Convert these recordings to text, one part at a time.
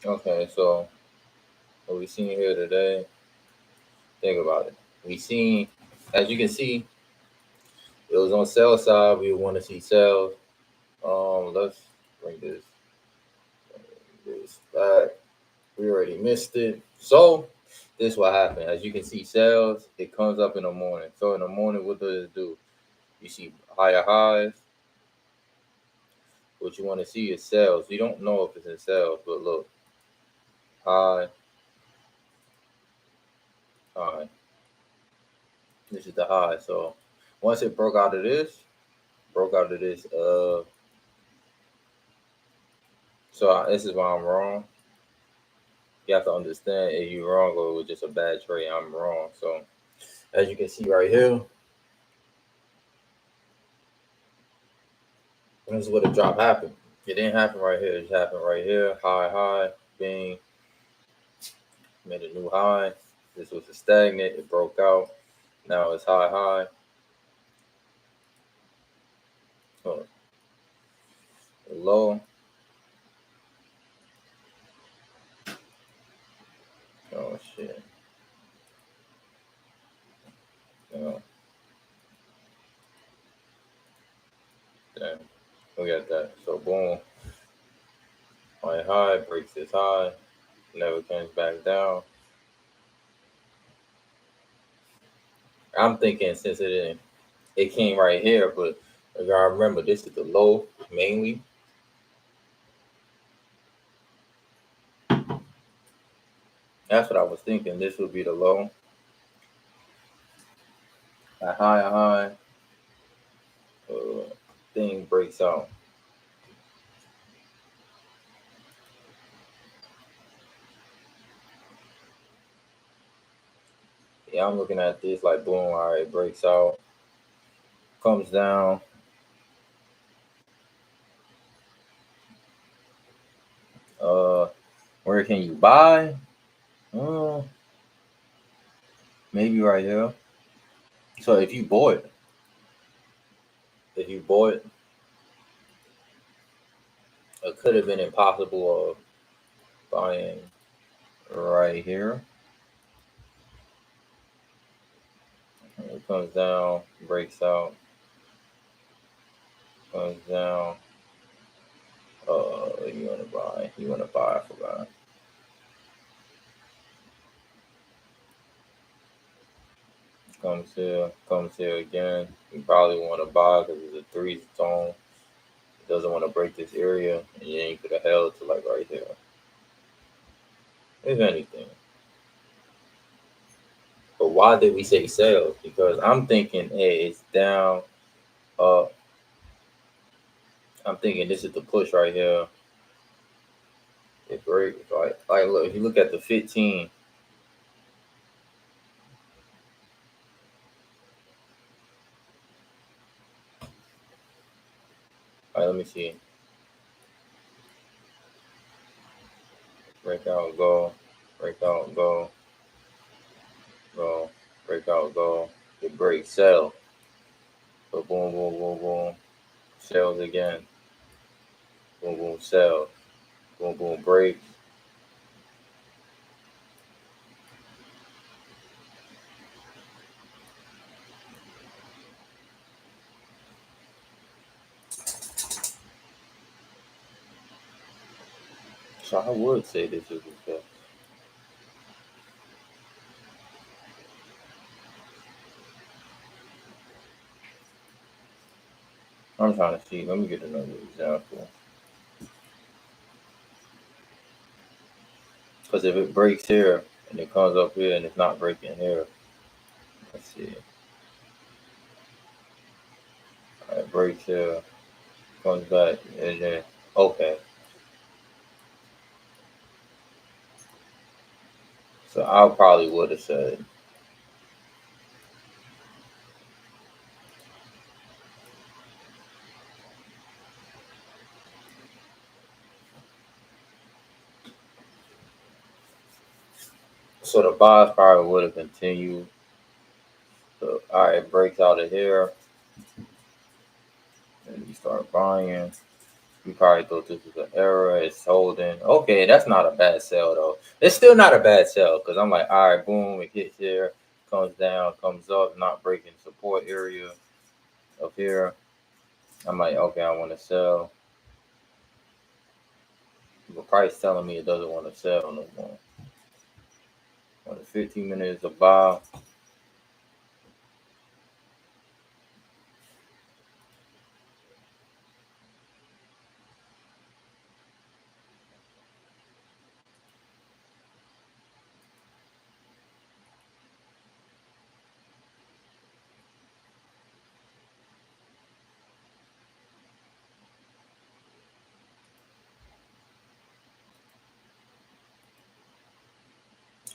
Okay, so what we seen here today, think about it. We seen, as you can see, it was on sell side. We want to see sales. Let's bring this back. We already missed it. So this is what happened. As you can see, sales, it comes up in the morning. So in the morning, what does it do? You see higher highs. What you want to see is sales. You don't know if it's in sales, but look, high, high. This is the high. So once it broke out of this, this is why I'm wrong. You have to understand if you're wrong or it was just a bad trade, I'm wrong. So as you can see right here, this is what the drop happened. It didn't happen right here. It just happened right here. High, high, bing, made a new high. This was a stagnant. It broke out. Now it's high, high. Oh, low. Oh shit. Oh, damn. We got that. So boom, high, high, breaks this high, never comes back down. I'm thinking since it came right here, but you gotta remember this is the low mainly. That's what I was thinking. This would be the low. A high, thing breaks out. Yeah, I'm looking at this like boom, all right, it breaks out, comes down. Uh, where can you buy? Uh, maybe right here. So if you bought, it could have been impossible of buying right here. It comes down, breaks out, comes down. You want to buy? You want to buy? I forgot. Comes here again. You probably want to buy because it's a three zone. It doesn't want to break this area, and then you could have held to like right here. If anything, but why did we say sales? Because I'm thinking, hey, it's down. Uh, I'm thinking this is the push right here. It breaks like look. If you look at the 15, all right, let me see. Break out, go. Break out, go. Go. Break out, go. It breaks, sell. So boom, boom, boom, boom. Sells again. Boom, boom, sell. Boom, boom, breaks. So I would say this is a sell. I'm trying to see. Let me get another example. Because if it breaks here and it comes up here and it's not breaking here, let's see. All right, breaks here, comes back, and then okay. So I probably would have said so. The buys probably would have continued. So all right, it breaks out of here, and you start buying. You probably thought this was an error. It's holding. Okay, that's not a bad sell though. It's still not a bad sell because I'm like, all right, boom, it hits here, comes down, comes up, not breaking support area up here. I'm like, okay, I want to sell. The price telling me it doesn't want to sell no more. On the 15 minutes of buy.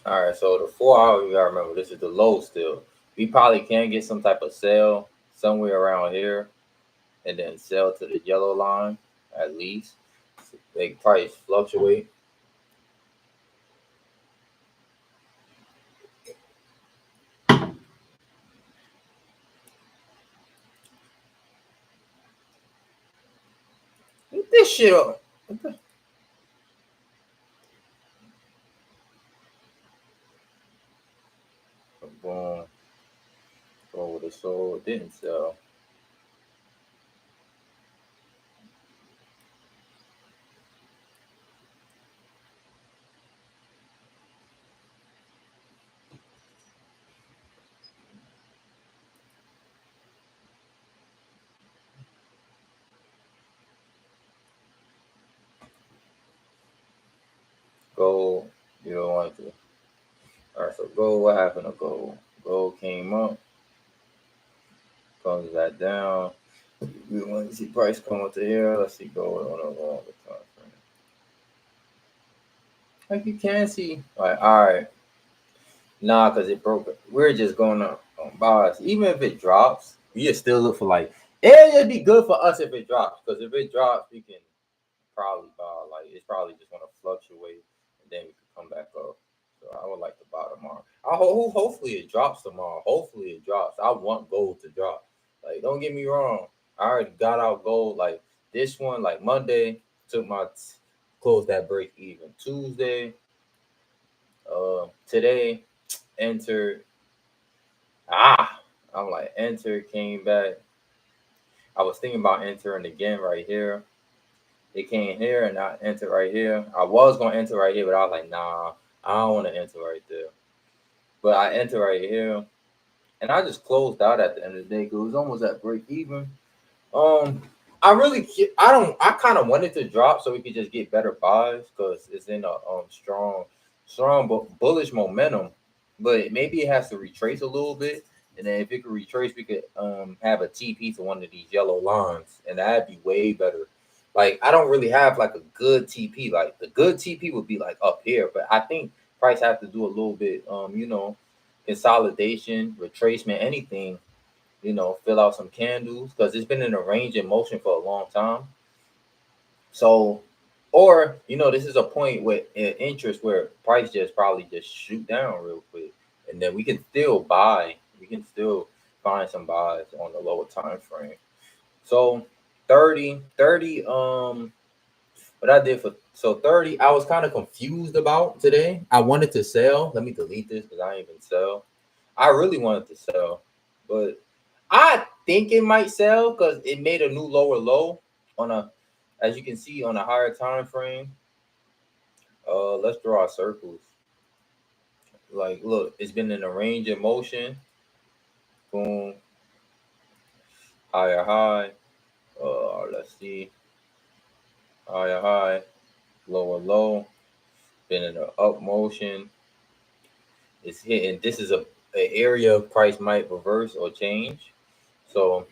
All right, so the 4 hour, you gotta remember this is the low still. We probably can get some type of sell somewhere around here, and then sell to the yellow line at least. They price fluctuate. Get this shit up. Boom. Go with the soul. It didn't sell. Gold, you don't want to. All right, so gold, what happened to gold? Gold came up, comes back down. We want to see price come up to here. Let's see gold on a longer time frame. Like you can see, like, all right, nah, because it broke. We're just going up on buys. Even if it drops, we just still look for like, it'd be good for us if it drops. Because if it drops, we can probably buy. Like, it's probably just going to fluctuate and then we can come back up. So I would like to buy tomorrow. Hopefully it drops tomorrow. Hopefully it drops. I want gold to drop. Like, don't get me wrong. I already got out gold. Like this one, like Monday, took my closed that break even. Tuesday, today, entered. I'm like enter, came back. I was thinking about entering again right here. It came here and I entered right here. I was gonna enter right here, but I was like, nah, I don't want to enter right there. But I enter right here, and I just closed out at the end of the day because it was almost at break even. Um, I kind of wanted to drop so we could just get better buys because it's in a strong bullish momentum. But maybe it has to retrace a little bit, and then if it could retrace, we could have a TP to one of these yellow lines, and that'd be way better. Like I don't really have like a good TP. Like the good TP would be like up here, but I think price have to do a little bit, consolidation, retracement, anything, fill out some candles because it's been in a range in motion for a long time. So, or this is a point with interest where price just probably just shoot down real quick, and then we can still buy. We can still find some buys on the lower time frame. So 30. What I did for 30, I was kind of confused about today. I wanted to sell. Let me delete this because I ain't even sell. I really wanted to sell, but I think it might sell because it made a new lower low on a, as you can see on a higher time frame. Let's draw our circles. Like, look, it's been in a range of motion. Boom, higher high. Let's see, higher high, lower low. Been in an up motion. It's hitting. This is a area price might reverse or change. So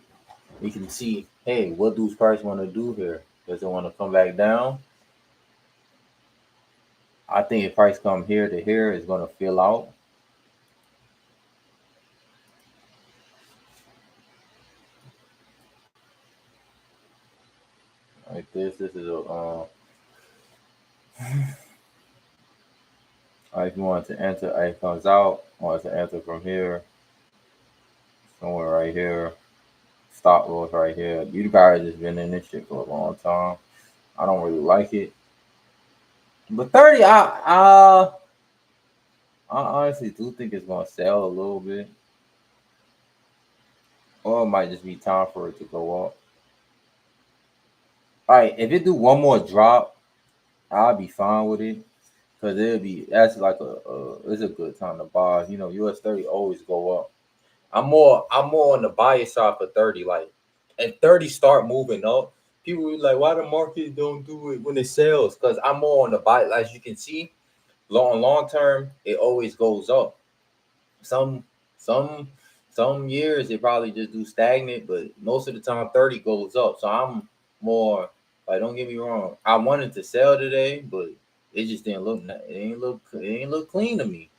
we can see, hey, what does price want to do here? Does it want to come back down? I think if price come here to here, it's going to fill out. Like this. This is a if you want to enter, it comes out. Want to enter from here, somewhere right here. Stop loss right here. You guys just been in this shit for a long time. I don't really like it. But 30, I honestly do think it's gonna sell a little bit, or it might just be time for it to go up. All right, if it do one more drop, I'll be fine with it. Cause that's like it's a good time to buy. You know, US 30 always go up. I'm more on the buyer side for 30. Like, and 30 start moving up. People be like, why the market don't do it when it sells? Cause I'm more on the buy. As you can see, long term, it always goes up. Some some some years it probably just do stagnant, but most of the time 30 goes up. So I'm more like, don't get me wrong. I wanted to sell today, but it just didn't look. It ain't look clean to me.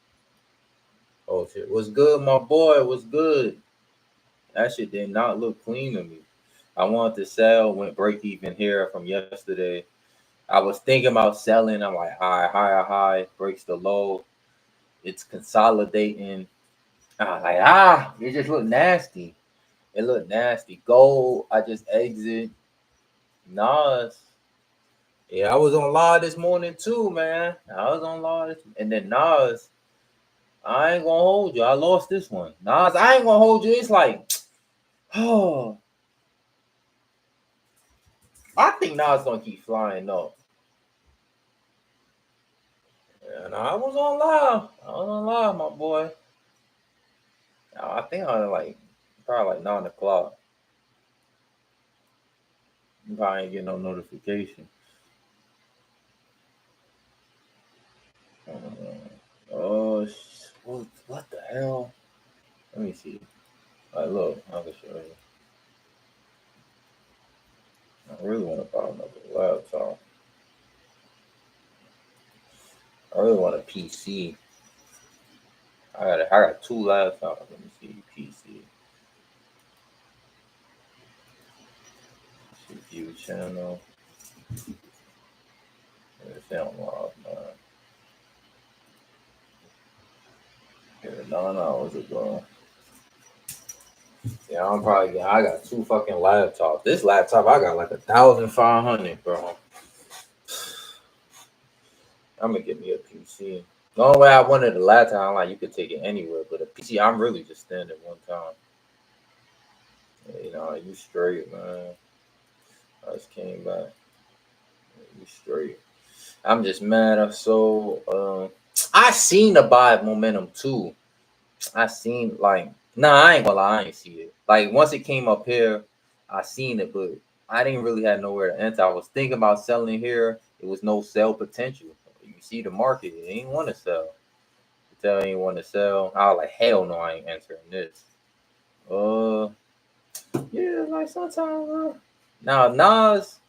Oh shit, what's good, my boy? What's good? That shit did not look clean to me. I wanted to sell, went break even here from yesterday. I was thinking about selling. I'm like, high, breaks the low. It's consolidating. I was like, it just looked nasty. It looked nasty. Gold, I just exit. Nas. Yeah, I was on live this morning too, man. I was on live and then Nas, I ain't gonna hold you. I lost this one. Nas, I ain't gonna hold you. It's like, oh, I think Nas gonna keep flying up. And I was on live. I was on live, my boy. I think I was like probably like 9 o'clock. You probably ain't getting no notification. Oh, what the hell? Let me see. Like, look, I can show you. I really want to buy another laptop. I really want a PC. I got two laptops. Let me see. PC. CPU channel. Sound loud, man. Here, 9 hours ago. Yeah, I got two fucking laptops. This laptop I got like 1,500, bro. I'm gonna get me a PC. The only way I wanted a laptop, I'm like, you could take it anywhere, but a PC, I'm really just standing one time. Yeah, you straight, man. I just came back. You straight. I'm just mad. I seen the buy momentum too. I seen like, nah, I ain't gonna lie, I ain't see it. Like once it came up here, I seen it, but I didn't really have nowhere to enter. I was thinking about selling here. It was no sell potential. You see the market, it ain't want to sell. Tell ain't want to sell. I was like, hell no, I ain't entering this. Uh, yeah, like sometimes. Now Nas,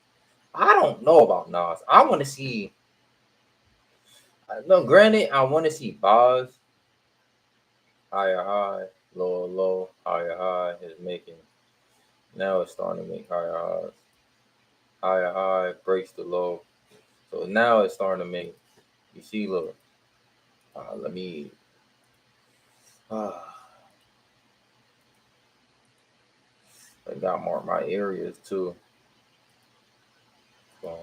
I don't know about Nas. I want to see. No, granted, I want to see Boz higher high, lower low, higher high is making. Now it's starting to make higher highs. Higher high breaks the low. So now it's starting to make. You see, look. Let me. Uh, I got more my areas too. So,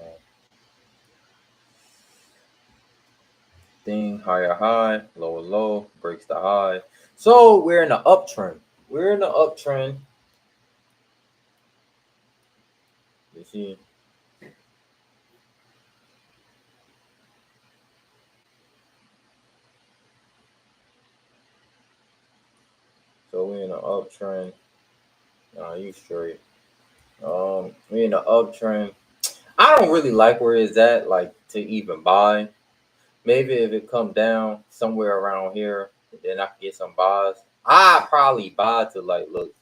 thing higher high, lower low, breaks the high. So we're in the uptrend. We're in the uptrend. You see, so we're in the uptrend. Nah, you straight. We in the uptrend. I don't really like where it's at, like to even buy. Maybe if it come down somewhere around here, then I can get some buys. I probably buy to like look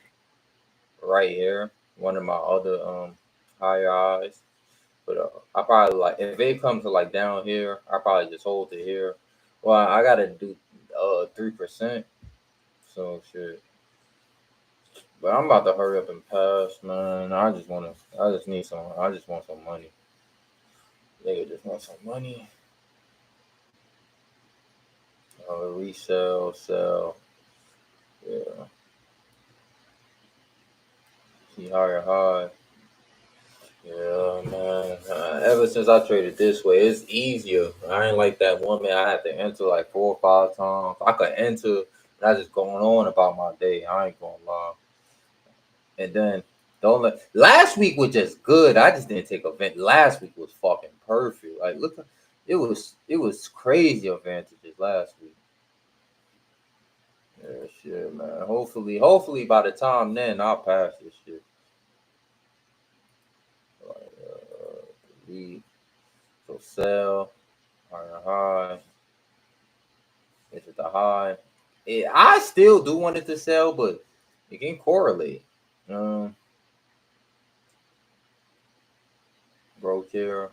right here, one of my other higher eyes. But I probably like if it comes to like down here, I probably just hold it here. Well, I gotta do 3%. So shit. But I'm about to hurry up and pass, man. I just need some. I just want some money. Nigga just want some money. Resell, sell. Yeah. See higher high. Yeah, man. Ever since I traded this way, it's easier. I ain't like that one man. I had to enter like 4 or 5 times. I could enter, and I just going on about my day. I ain't gonna lie. And then don't let last week was just good. I just didn't take event. Last week was fucking perfect. Like look, it was crazy advantages last week. Yeah, shit, man. Hopefully by the time then I'll pass this shit. Like, delete. So sell, high. This is the high. I still do want it to sell, but it can correlate. Um, broke here.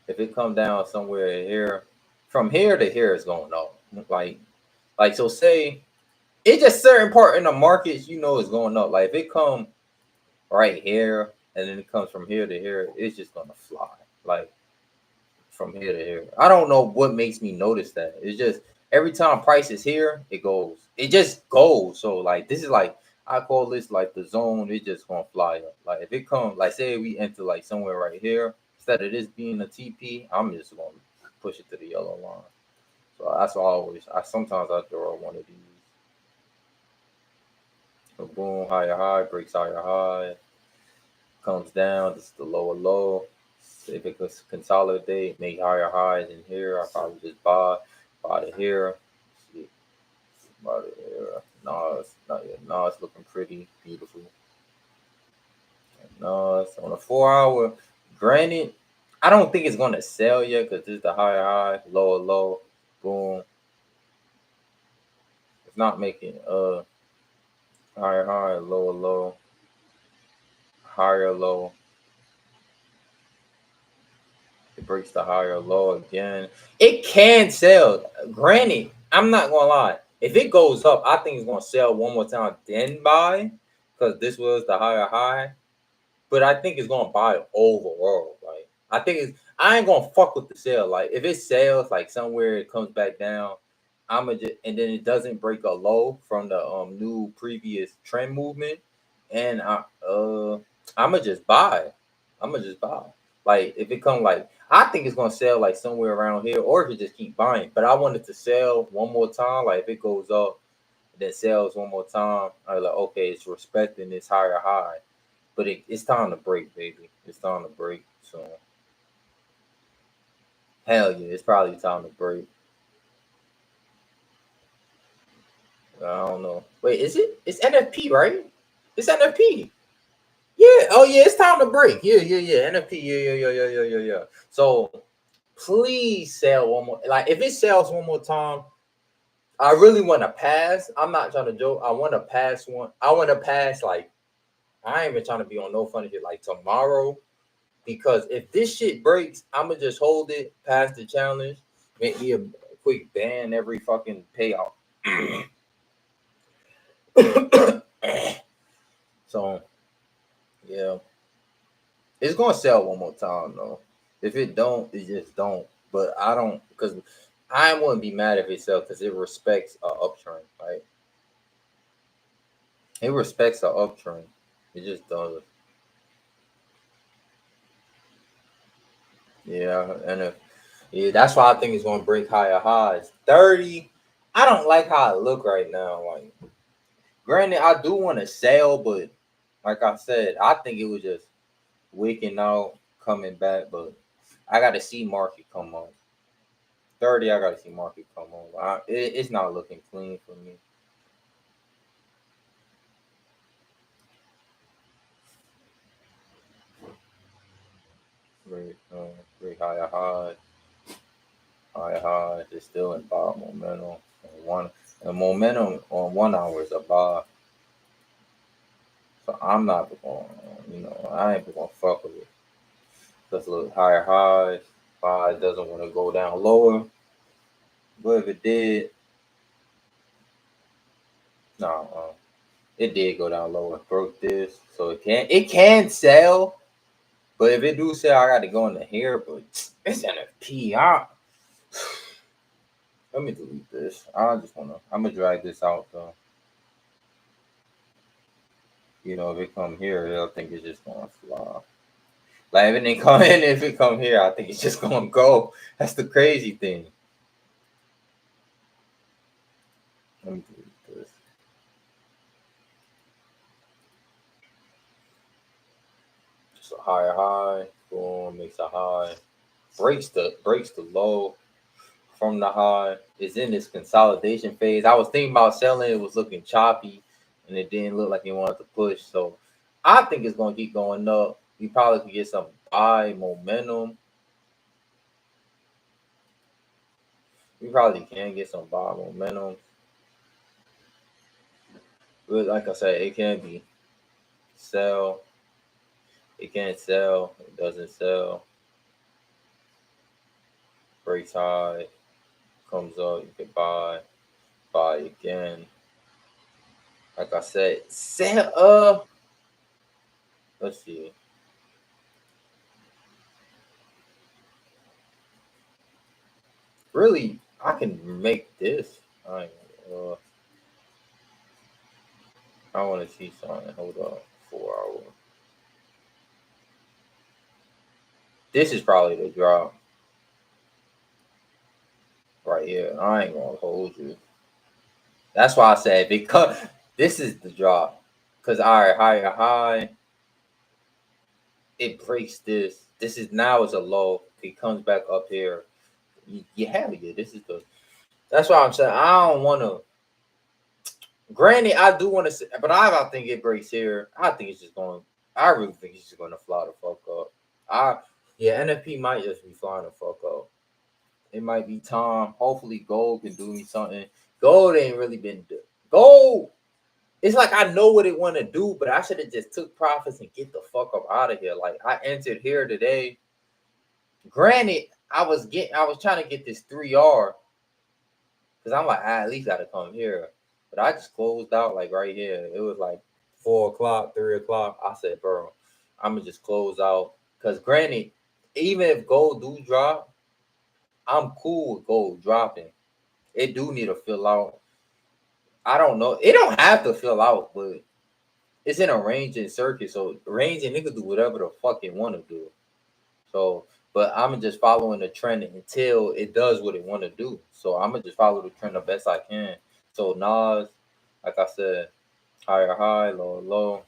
If it come down somewhere here, from here to here is going up. Like so, say it's just certain part in the markets, is going up. Like if it come right here and then it comes from here to here, it's just gonna fly. Like from here to here. I don't know what makes me notice that. It's just every time price is here, it goes. It just goes. So like this is like I call this like the zone. It's just gonna fly up. Like if it comes, like say we enter like somewhere right here, instead of this being a TP, I'm just gonna push it to the yellow line. So that's why I sometimes I throw one of these. So boom, higher high, breaks higher high, comes down. This is the lower low. If it could consolidate, make higher highs in here, I probably just buy to here. See, buy to here. No, it's not yet. No, it's looking pretty beautiful. No, it's on a 4 hour. Granted, I don't think it's gonna sell yet because this is the higher high, lower low, boom. It's not making higher high, lower low, higher low. It breaks the higher low again. It can sell. Granted, I'm not gonna lie. If it goes up, I think it's gonna sell one more time, then buy, because this was the higher high. But I think it's gonna buy overall. Like I think I ain't gonna fuck with the sale. Like if it sells like somewhere it comes back down, I'ma just and then it doesn't break a low from the new previous trend movement, and I'ma just buy. I'ma just buy. Like if it come like I think it's gonna sell like somewhere around here, or if it just keep buying. But I want it to sell one more time. Like if it goes up, then sells one more time. I like okay, it's respecting this higher high, but it's time to break, baby. It's time to break. So hell yeah, it's probably time to break. I don't know. Wait, is it? It's NFP, right? It's NFP. Yeah. Oh yeah, it's time to break. Yeah. NFP. Yeah. So please sell one more. Like if it sells one more time, I really want to pass. I'm not trying to joke. I want to pass one. I want to pass like I ain't even trying to be on no funny shit like tomorrow. Because if this shit breaks, I'ma just hold it past the challenge, make me a quick ban every fucking payout. So yeah, it's gonna sell one more time though. If it don't, it just don't. But I don't because I wouldn't be mad if it sells because it respects a uptrend. Right? It respects a uptrend. It just does. Yeah, and yeah, that's why I think it's gonna break higher highs. 30. I don't like how it look right now. Like granted, I do want to sell, but like I said, I think it was just wicking out, coming back. But I got to see market come on. 30, I got to see market come on. It's not looking clean for me. Very, very high. It's still in buy momentum. And momentum on 1 hour is a buy. So I'm not going, I ain't gonna fuck with it. Just look higher highs. Buy doesn't want to go down lower. But if it did, no, it did go down lower. Broke this, so it can sell. But if it do sell, I got to go into here. But it's NFP. Let me delete this. I'm gonna drag this out though. if it come here, I think it's just gonna fly. Like if it come in, if it come here, I think it's just gonna go. That's the crazy thing. Let me do this. Just a higher high, boom, makes a high, breaks the low from the high. Is in this consolidation phase. I was thinking about selling. It was looking choppy, and it didn't look like it wanted to push. So I think it's gonna keep going up. We probably could get some buy momentum. We probably can get some buy momentum. But like I said, it can be sell. It can't sell. It doesn't sell. Breaks high. Comes up. You can buy. Buy again. Like I said, sell. Let's see. Really, I can make this. I want to see something. Hold on. 4 hour. This is probably the drop right here. I ain't gonna hold you. That's why I said because this is the drop. Cause higher high, it breaks this. This is now is a low. It comes back up here. You have it. This is the. That's why I'm saying I don't want to. Granted, I do want to, but I don't think it breaks here. I think it's just going. I really think it's just going to fly the fuck up. NFP might just be flying the fuck up. It might be time. Hopefully, gold can do me something. Gold ain't really been gold. It's like I know what it want to do, but I should have just took profits and get the fuck up out of here. Like I entered here today. Granted, I was trying to get this 3R because I'm like, I at least got to come here. But I just closed out like right here. It was like 4 o'clock, 3 o'clock. I said, bro, I'm gonna just close out. Because granted, even if gold do drop, I'm cool with gold dropping. It do need to fill out. I don't know. It don't have to fill out, but it's in a range and circuit. So range and nigga do whatever the fuck it want to do. So, but I'm just following the trend until it does what it want to do. So I'm gonna just follow the trend the best I can. So Nas, like I said, higher high, lower low,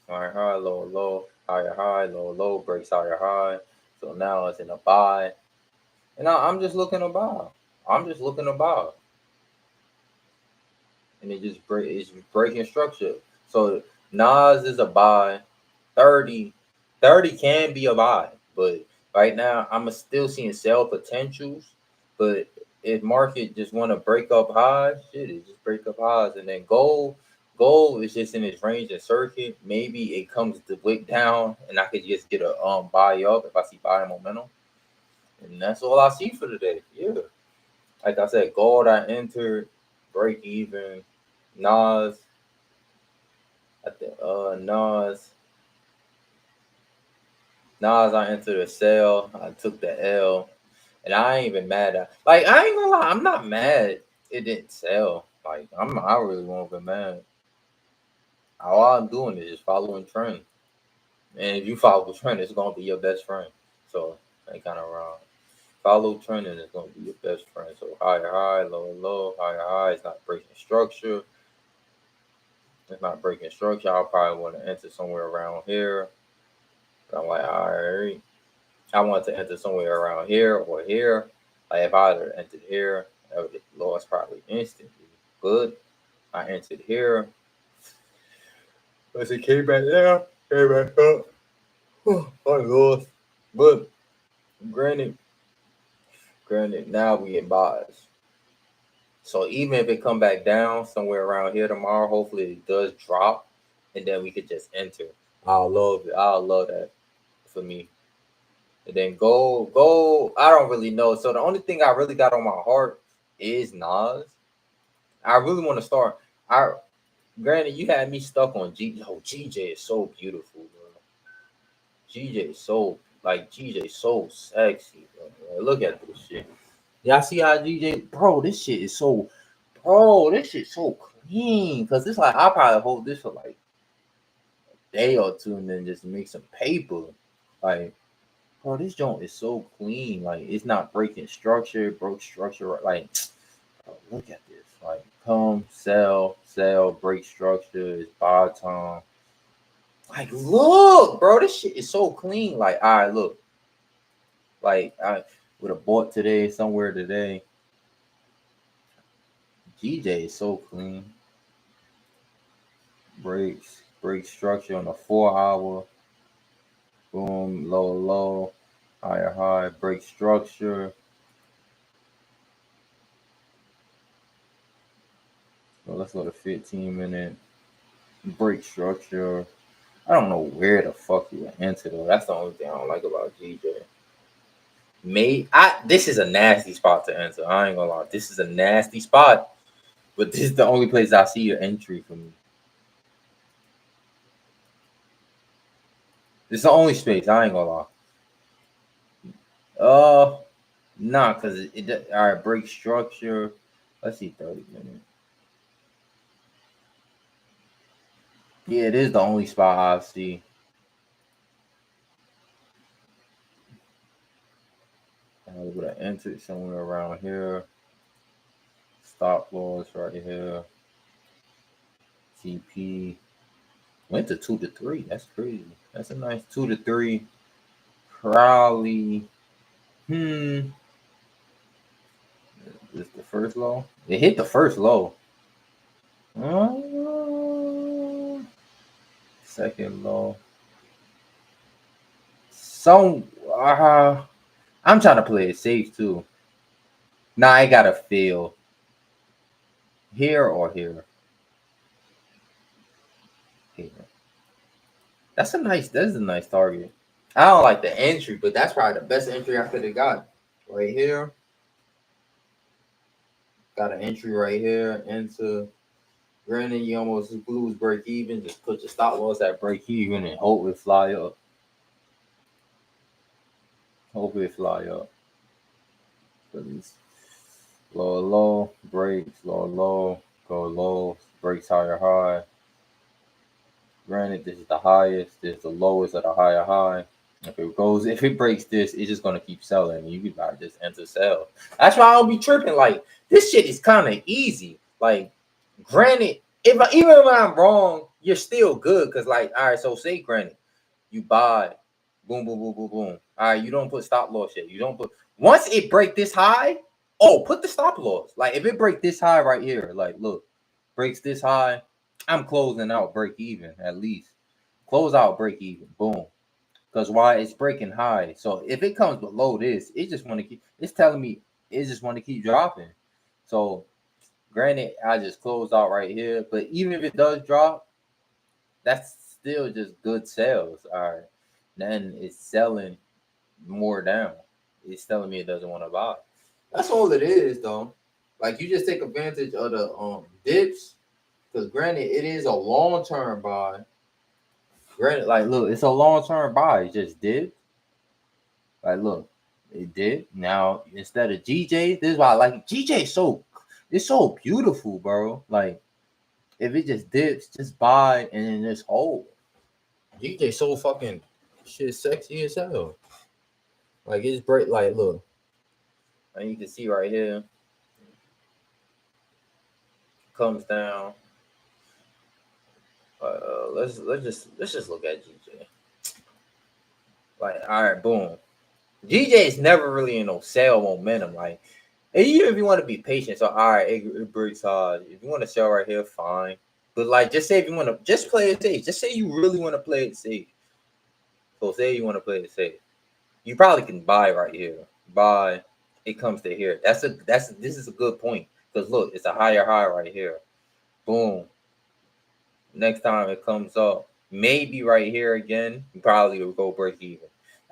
higher high, lower low, higher high, lower low, breaks higher high. So now it's in a buy, and I'm just looking to buy. I'm just looking to buy, and it's breaking structure. So Nas is a buy. 30, 30 can be a buy, but right now I'm still seeing sell potentials. But if market just want to break up highs, shit, it just break up highs, and then gold is just in its range and circuit. Maybe it comes to wick down, and I could just get a buy up if I see buy momentum, and that's all I see for today. Yeah, like I said, gold I entered, break even, Nas. I think Nas, I entered a sale. I took the L, and I ain't even mad at. Like I ain't gonna lie, I'm not mad. It didn't sell. Like I really won't be mad. All I'm doing is just following trend, and if you follow the trend, it's gonna be your best friend. So ain't kind of wrong. Follow trend, and it's gonna be your best friend. So higher high, lower low, higher high. It's not breaking structure. It's not breaking structure. I'll probably want to enter somewhere around here. But I'm like, all right. I want to enter somewhere around here or here. Like if I had entered here, I would have lost probably instantly. But I entered here. As it came back down, came back up. I lost. But granted, now we get buys. So even if it come back down somewhere around here tomorrow, hopefully it does drop, and then we could just enter. I'll love it. I'll love that for me. And then gold, I don't really know. So the only thing I really got on my heart is Nas. I really want to start. Granted, you had me stuck on G. Oh, GJ is so beautiful, bro. GJ is so GJ is so sexy, bro. Look at this shit. Y'all see how GJ, bro? This shit is so, bro. This shit so Because it's like I'll probably hold this for like a day or two and then just make some paper. Like, bro, this joint is so clean. Like, it's not breaking structure. It broke structure. Like, bro, look at this. Like, come, sell, break structure. It's buy time. Like, look, bro, this shit is so clean. Like, all right, look. Like, I would have bought today, somewhere today. GJ is so clean. Break structure on the 4 hour. Boom, low, higher, high, break structure. So let's go to 15-minute break structure. I don't know where the fuck you went into though. That's the only thing I don't like about GJ. This is a nasty spot to enter. I ain't gonna lie. This is a nasty spot. But this is the only place I see your entry for me. This is the only space. I ain't gonna lie. Nah, cause it all right. Break structure. Let's see, 30 minutes. Yeah, it is the only spot I see. I would have entered somewhere around here. Stop loss right here. TP went to 2 to 3. That's crazy. That's a nice 2 to 3. Probably. This the first low. It hit the first low. Second low. I'm trying to play it safe too. Nah, I gotta fail. Here or here. Here. That's a nice target. I don't like the entry, but that's probably the best entry I could have got. Right here. Got an entry right here into. Granted, you almost lose break even. Just put your stop loss at break even and hope it fly up. Hope it fly up. Low, breaks, low, go low, breaks higher, high. Granted, this is the highest. This is the lowest at a higher high. If it breaks this, it's just gonna keep selling. You can buy just enter sell. That's why I don't be tripping. Like this shit is kind of easy. Like, granted, even when I'm wrong, you're still good. Cause like, all right, so say granted, you buy, boom, boom, boom, boom, boom. All right, you don't put stop loss yet. You don't put once it break this high. Oh, put the stop loss. Like if it break this high right here, like look, breaks this high, I'm closing out break even at least. Close out break even. Boom. Because why it's breaking high. So if it comes below this, it just want to keep. It's telling me it just want to keep dropping. So granted, I just closed out right here, but even if it does drop, that's still just good sales. All right, then it's selling more down. It's telling me it doesn't want to buy. That's all it is, though. Like you just take advantage of the dips, because granted, it is a long term buy. Granted, like look, it's a long term buy. It just did. Like look, it did. Now instead of GJ, this is why I like it. GJ it's so beautiful, bro. Like if it just dips, just buy and then just hold. GJ so fucking shit sexy as hell. Like it's great. Like look, and you can see right here, comes down. Let's just look at GJ. Like all right, boom. GJ is never really in no sell momentum. Like even if you want to be patient, so all right, it breaks hard. If you want to sell right here, fine. But like, just say if you want to just play it safe. Just say you really want to play it safe. So say you want to play it safe. You probably can buy right here. Buy. It comes to here. This is a good point because look, it's a higher high right here. Boom. Next time it comes up, maybe right here again, you probably will go break even.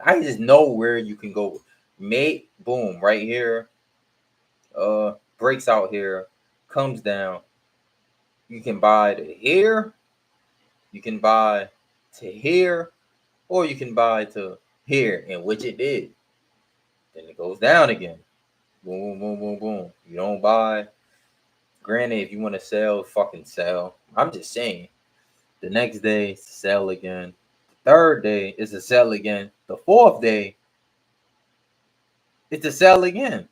I just know where you can go. Boom right here. Breaks out here, comes down. You can buy to here. You can buy to here, or you can buy to here, in which it did. Then it goes down again. Boom, boom, boom, boom. You don't buy. Granted, if you want to sell, fucking sell. I'm just saying. The next day, sell again. The third day is a sell again. The fourth day, it's a sell again.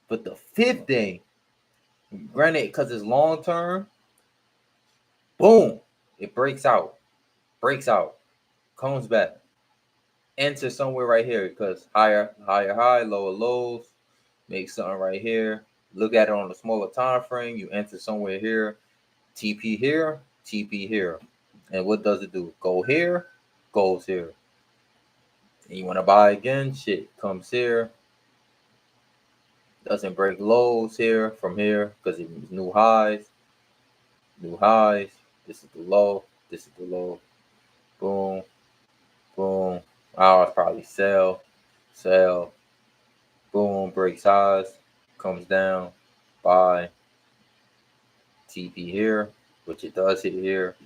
But the fifth day, granted, because it's long term, boom, it breaks out, comes back, enter somewhere right here because higher high, lower lows, make something right here. Look at it on the smaller time frame. You enter somewhere here, TP here, TP here, and what does it do? Go here, goes here. And you want to buy again? Shit comes here. Doesn't break lows here from here because it's new highs. New highs. This is the low. This is the low. Boom. Boom. I'll probably sell. Sell. Boom. Breaks highs. Comes down. Buy. TP here, which it does hit here.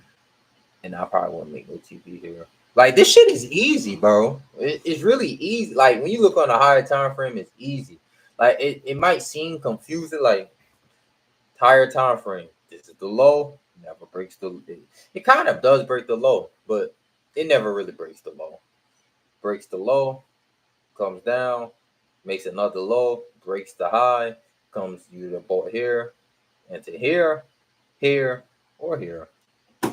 And I probably won't make no TP here. Like, this shit is easy, bro. It's really easy. Like, when you look on a higher time frame, it's easy. Like, it might seem confusing, like, higher time frame. This is the low. Never breaks the. It kind of does break the low, but it never really breaks the low. Breaks the low, comes down, makes another low, breaks the high, comes either bought here, into here, here, or here.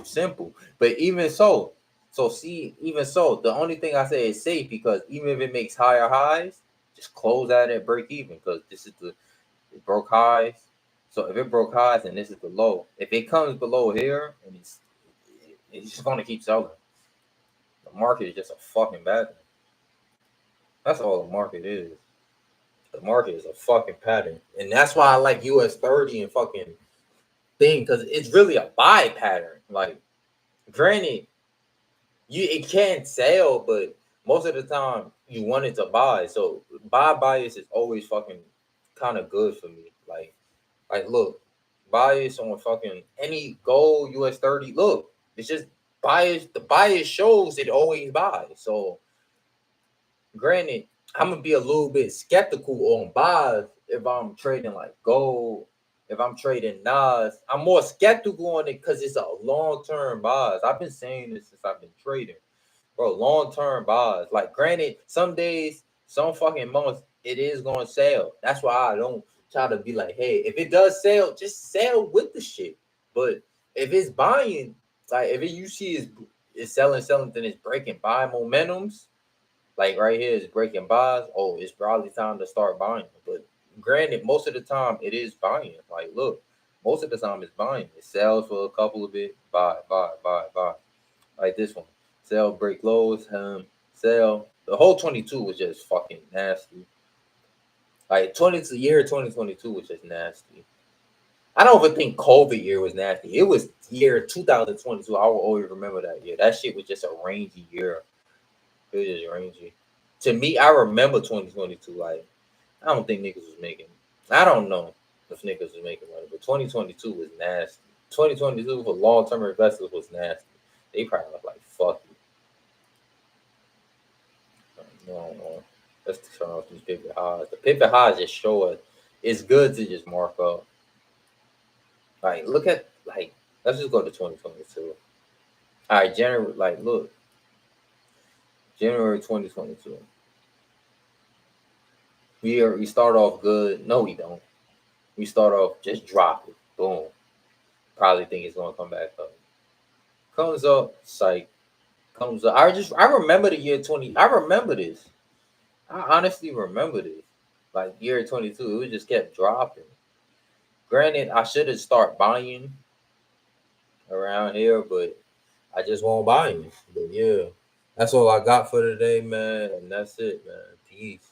Simple. But even so, even so, the only thing I say is safe because even if it makes higher highs, just close out and break even because this is it broke highs. So if it broke highs and this is the low, if it comes below here and it's just gonna keep selling. The market is just a fucking pattern. That's all the market is. The market is a fucking pattern, and that's why I like US 30 and fucking thing because it's really a buy pattern. Like, granted, it can't sell, but most of the time you want it to buy. So buy bias is always fucking kind of good for me. Like look, bias on fucking any gold US 30. Look, it's just bias. The bias shows it always buys. So granted, I'm gonna be a little bit skeptical on buys if I'm trading like gold. If I'm trading Nas, I'm more skeptical on it because it's a long-term buys. I've been saying this since I've been trading. Bro, long-term buys. Like, granted, some days, some fucking months, it is going to sell. That's why I don't try to be like, hey, if it does sell, just sell with the shit. But if it's buying, like, if you see it's selling, then it's breaking buy momentums, like right here is breaking buys, oh, it's probably time to start buying. But granted, most of the time, it is buying. Like, look, most of the time, it's buying. It sells for a couple of it, buy. Like this one. Sell, break lows, sell. The whole 22 was just fucking nasty. Like, year 2022 was just nasty. I don't even think COVID year was nasty. It was year 2022. I will always remember that year. That shit was just a rangy year. It was just rangy. To me, I remember 2022. Like, I don't think niggas was making. I don't know if niggas was making money, but 2022 was nasty. 2022 for long-term investors was nasty. They probably look like fuck you. No. Let's turn off these pivot highs. The pivot highs just show us it's good to just mark up. Like, look at, like, let's just go to 2022. All right, January, like, look. January 2022. We start off good. No, we don't. We start off just drop it. Boom. Probably think it's gonna come back up. Comes up, psych. Comes up. I remember the year 20. I remember this. I honestly remember this. Like, year 22, it just kept dropping. Granted, I should have started buying around here, but I just won't buy it. But yeah, that's all I got for today, man. And that's it, man. Peace.